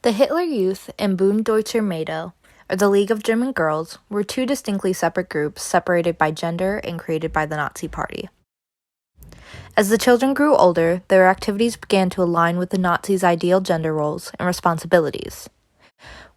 The Hitler Youth and Bund Deutscher Mädel, or the League of German Girls, were two distinctly separate groups separated by gender and created by the Nazi Party. As the children grew older, their activities began to align with the Nazis' ideal gender roles and responsibilities.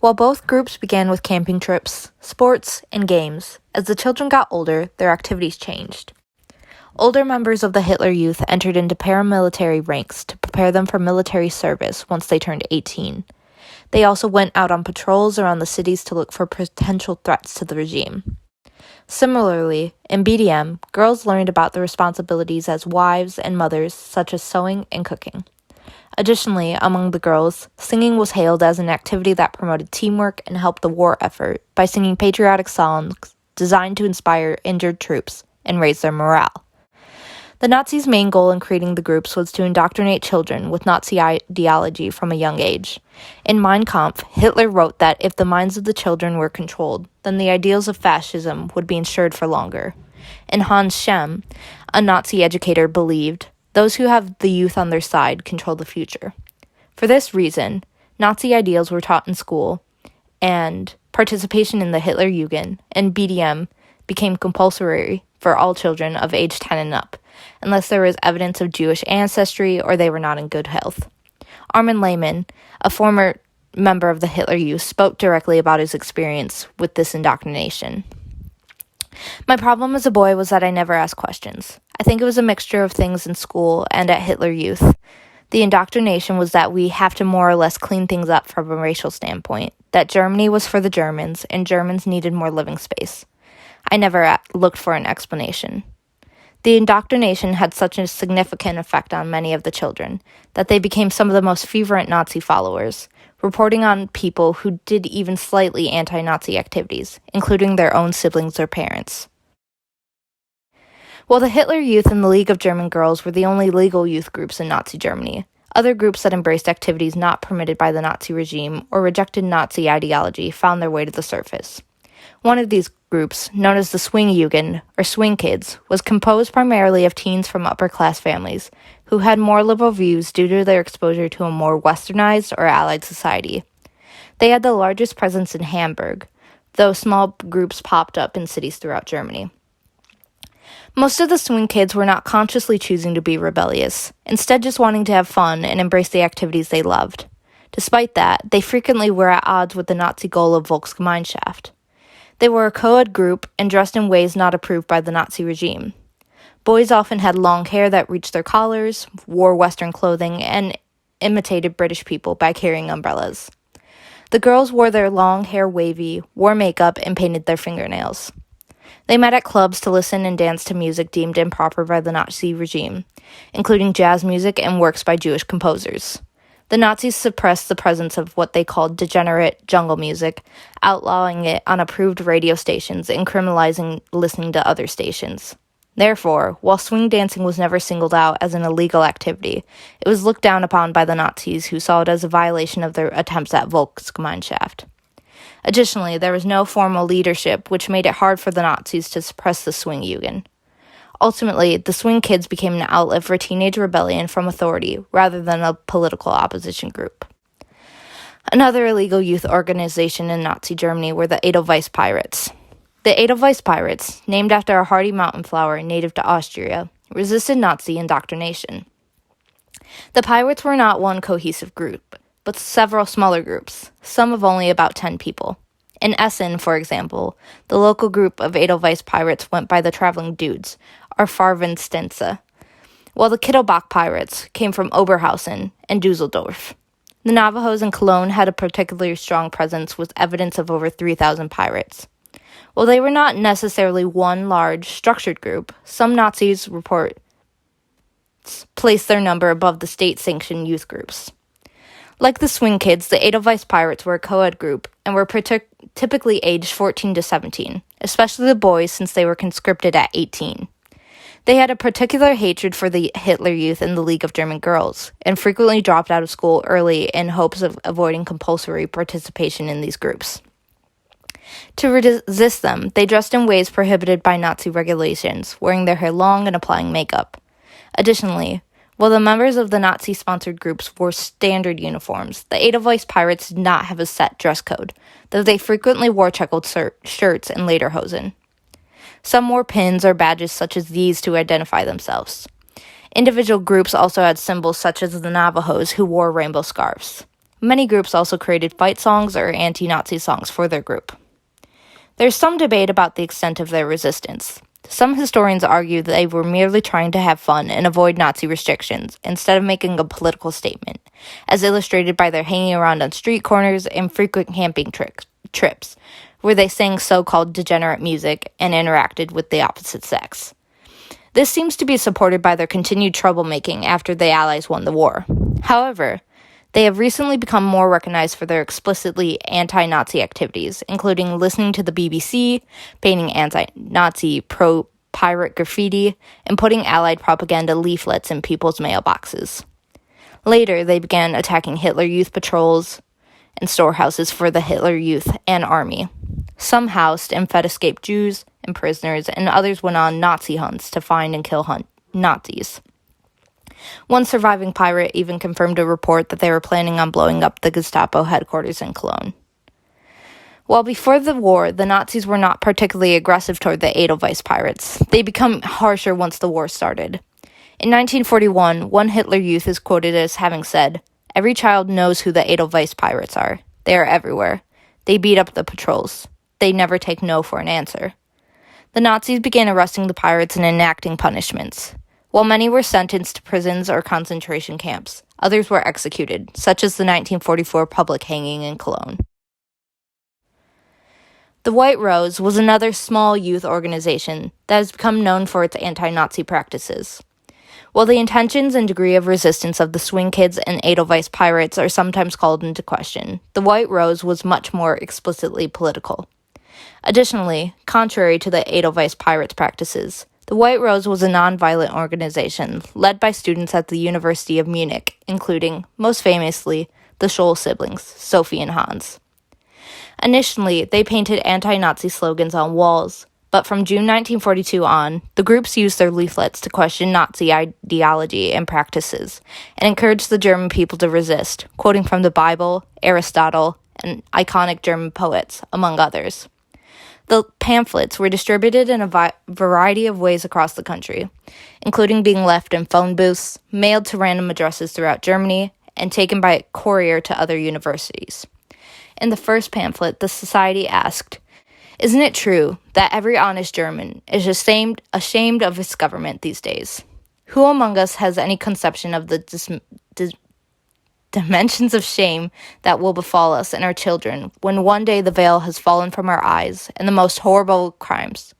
While both groups began with camping trips, sports, and games, as the children got older, their activities changed. Older members of the Hitler Youth entered into paramilitary ranks to prepare them for military service once they turned 18. They also went out on patrols around the cities to look for potential threats to the regime. Similarly, in BDM, girls learned about the responsibilities as wives and mothers, such as sewing and cooking. Additionally, among the girls, singing was hailed as an activity that promoted teamwork and helped the war effort by singing patriotic songs designed to inspire injured troops and raise their morale. The Nazis' main goal in creating the groups was to indoctrinate children with Nazi ideology from a young age. In Mein Kampf, Hitler wrote that if the minds of the children were controlled, then the ideals of fascism would be ensured for longer. And Hans Schemm, a Nazi educator, believed, those who have the youth on their side control the future. For this reason, Nazi ideals were taught in school, and participation in the Hitlerjugend and BDM became compulsory for all children of age 10 and up, unless there was evidence of Jewish ancestry or they were not in good health. Armin Lehmann, a former member of the Hitler Youth, spoke directly about his experience with this indoctrination. My problem as a boy was that I never asked questions. I think it was a mixture of things in school and at Hitler Youth. The indoctrination was that we have to more or less clean things up from a racial standpoint, that Germany was for the Germans and Germans needed more living space. I never looked for an explanation. The indoctrination had such a significant effect on many of the children that they became some of the most fervent Nazi followers, reporting on people who did even slightly anti-Nazi activities, including their own siblings or parents. While the Hitler Youth and the League of German Girls were the only legal youth groups in Nazi Germany, other groups that embraced activities not permitted by the Nazi regime or rejected Nazi ideology found their way to the surface. One of these groups, known as the Swingjugend, or Swing Kids, was composed primarily of teens from upper-class families who had more liberal views due to their exposure to a more westernized or allied society. They had the largest presence in Hamburg, though small groups popped up in cities throughout Germany. Most of the Swing Kids were not consciously choosing to be rebellious, instead just wanting to have fun and embrace the activities they loved. Despite that, they frequently were at odds with the Nazi goal of Volksgemeinschaft. They were a co-ed group and dressed in ways not approved by the Nazi regime. Boys often had long hair that reached their collars, wore Western clothing, and imitated British people by carrying umbrellas. The girls wore their long hair wavy, wore makeup, and painted their fingernails. They met at clubs to listen and dance to music deemed improper by the Nazi regime, including jazz music and works by Jewish composers. The Nazis suppressed the presence of what they called degenerate jungle music, outlawing it on approved radio stations and criminalizing listening to other stations. Therefore, while swing dancing was never singled out as an illegal activity, it was looked down upon by the Nazis, who saw it as a violation of their attempts at Volksgemeinschaft. Additionally, there was no formal leadership, which made it hard for the Nazis to suppress the Swingjugend. Ultimately, the Swing Kids became an outlet for teenage rebellion from authority rather than a political opposition group. Another illegal youth organization in Nazi Germany were the Edelweiss Pirates. The Edelweiss Pirates, named after a hardy mountain flower native to Austria, resisted Nazi indoctrination. The pirates were not one cohesive group, but several smaller groups, some of only about 10 people. In Essen, for example, the local group of Edelweiss Pirates went by the Traveling Dudes, or Farvenstense, while the Kittelbach Pirates came from Oberhausen and Dusseldorf. The Navajos in Cologne had a particularly strong presence with evidence of over 3,000 pirates. While they were not necessarily one large, structured group, some Nazis reports placed their number above the state-sanctioned youth groups. Like the Swing Kids, the Edelweiss Pirates were a co-ed group and were typically aged 14 to 17, especially the boys since they were conscripted at 18. They had a particular hatred for the Hitler Youth and the League of German Girls, and frequently dropped out of school early in hopes of avoiding compulsory participation in these groups. To resist them, they dressed in ways prohibited by Nazi regulations, wearing their hair long and applying makeup. Additionally, While the members of the Nazi-sponsored groups wore standard uniforms, the Edelweiss Pirates did not have a set dress code, though they frequently wore checkered shirts and lederhosen. Some wore pins or badges such as these to identify themselves. Individual groups also had symbols such as the Navajos, who wore rainbow scarves. Many groups also created fight songs or anti-Nazi songs for their group. There's some debate about the extent of their resistance. Some historians argue that they were merely trying to have fun and avoid Nazi restrictions, instead of making a political statement, as illustrated by their hanging around on street corners and frequent camping trips, where they sang so-called degenerate music and interacted with the opposite sex. This seems to be supported by their continued troublemaking after the Allies won the war. However, they have recently become more recognized for their explicitly anti-Nazi activities, including listening to the BBC, painting anti-Nazi pro-pirate graffiti, and putting Allied propaganda leaflets in people's mailboxes. Later, they began attacking Hitler Youth patrols and storehouses for the Hitler Youth and Army. Some housed and fed escaped Jews and prisoners, and others went on Nazi hunts to find and kill Nazis. One surviving pirate even confirmed a report that they were planning on blowing up the Gestapo headquarters in Cologne. While before the war, the Nazis were not particularly aggressive toward the Edelweiss pirates, they became harsher once the war started. In 1941, one Hitler Youth is quoted as having said, "Every child knows who the Edelweiss pirates are. They are everywhere. They beat up the patrols. They never take no for an answer." The Nazis began arresting the pirates and enacting punishments. While many were sentenced to prisons or concentration camps, others were executed, such as the 1944 public hanging in Cologne. The White Rose was another small youth organization that has become known for its anti-Nazi practices. While the intentions and degree of resistance of the Swing Kids and Edelweiss Pirates are sometimes called into question, the White Rose was much more explicitly political. Additionally, contrary to the Edelweiss Pirates' practices, the White Rose was a nonviolent organization led by students at the University of Munich, including, most famously, the Scholl siblings, Sophie and Hans. Initially, they painted anti-Nazi slogans on walls, but from June 1942 on, the groups used their leaflets to question Nazi ideology and practices, and encouraged the German people to resist, quoting from the Bible, Aristotle, and iconic German poets, among others. The pamphlets were distributed in a variety of ways across the country, including being left in phone booths, mailed to random addresses throughout Germany, and taken by courier to other universities. In the first pamphlet, the society asked, "Isn't it true that every honest German is ashamed of its government these days? Who among us has any conception of the dimensions of shame that will befall us and our children when one day the veil has fallen from our eyes and the most horrible crimes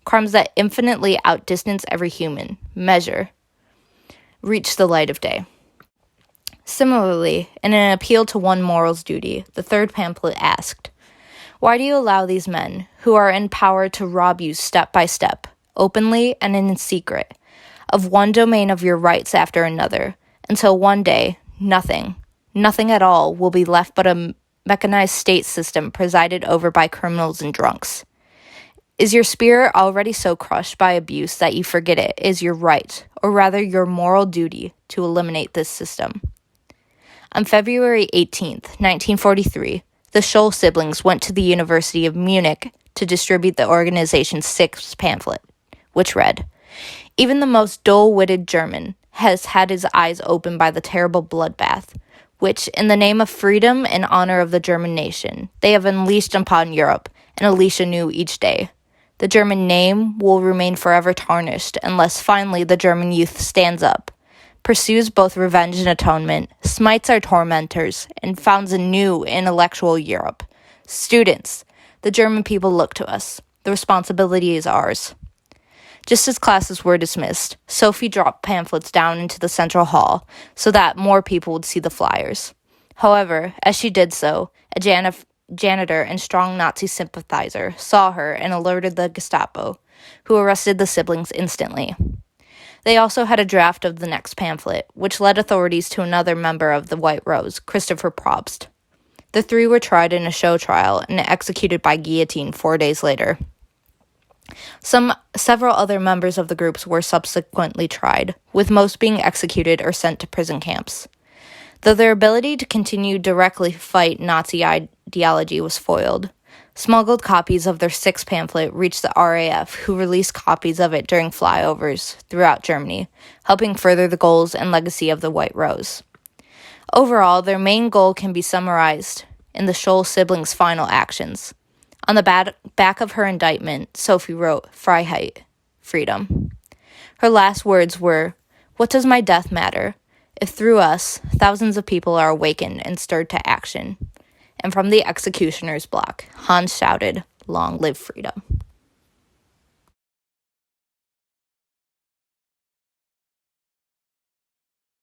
that infinitely outdistance every human measure, reach the light of day?" Similarly, in an appeal to one moral's duty, the third pamphlet asked, "Why do you allow these men, who are in power to rob you step by step, openly and in secret, of one domain of your rights after another, until one day, nothing at all will be left but a mechanized state system presided over by criminals and drunks? Is your spirit already so crushed by abuse that you forget it is your right, or rather your moral duty, to eliminate this system?" On February 18th, 1943, the Scholl siblings went to the University of Munich to distribute the organization's sixth pamphlet, which read, "Even the most dull-witted German has had his eyes opened by the terrible bloodbath, which, in the name of freedom and honor of the German nation, they have unleashed upon Europe, and unleash anew each day. The German name will remain forever tarnished unless finally the German youth stands up, pursues both revenge and atonement, smites our tormentors, and founds a new intellectual Europe. Students, the German people look to us. The responsibility is ours." Just as classes were dismissed, Sophie dropped pamphlets down into the central hall so that more people would see the flyers. However, as she did so, a janitor and strong Nazi sympathizer saw her and alerted the Gestapo, who arrested the siblings instantly. They also had a draft of the next pamphlet, which led authorities to another member of the White Rose, Christopher Probst. The three were tried in a show trial and executed by guillotine 4 days later. Several other members of the groups were subsequently tried, with most being executed or sent to prison camps. Though their ability to continue directly fight Nazi ideology was foiled, smuggled copies of their sixth pamphlet reached the RAF, who released copies of it during flyovers throughout Germany, helping further the goals and legacy of the White Rose. Overall, their main goal can be summarized in the Scholl siblings' final actions. On the back of her indictment, Sophie wrote, "Freiheit," freedom. Her last words were, "What does my death matter, if through us, thousands of people are awakened and stirred to action?" And from the executioner's block, Hans shouted, "Long live freedom."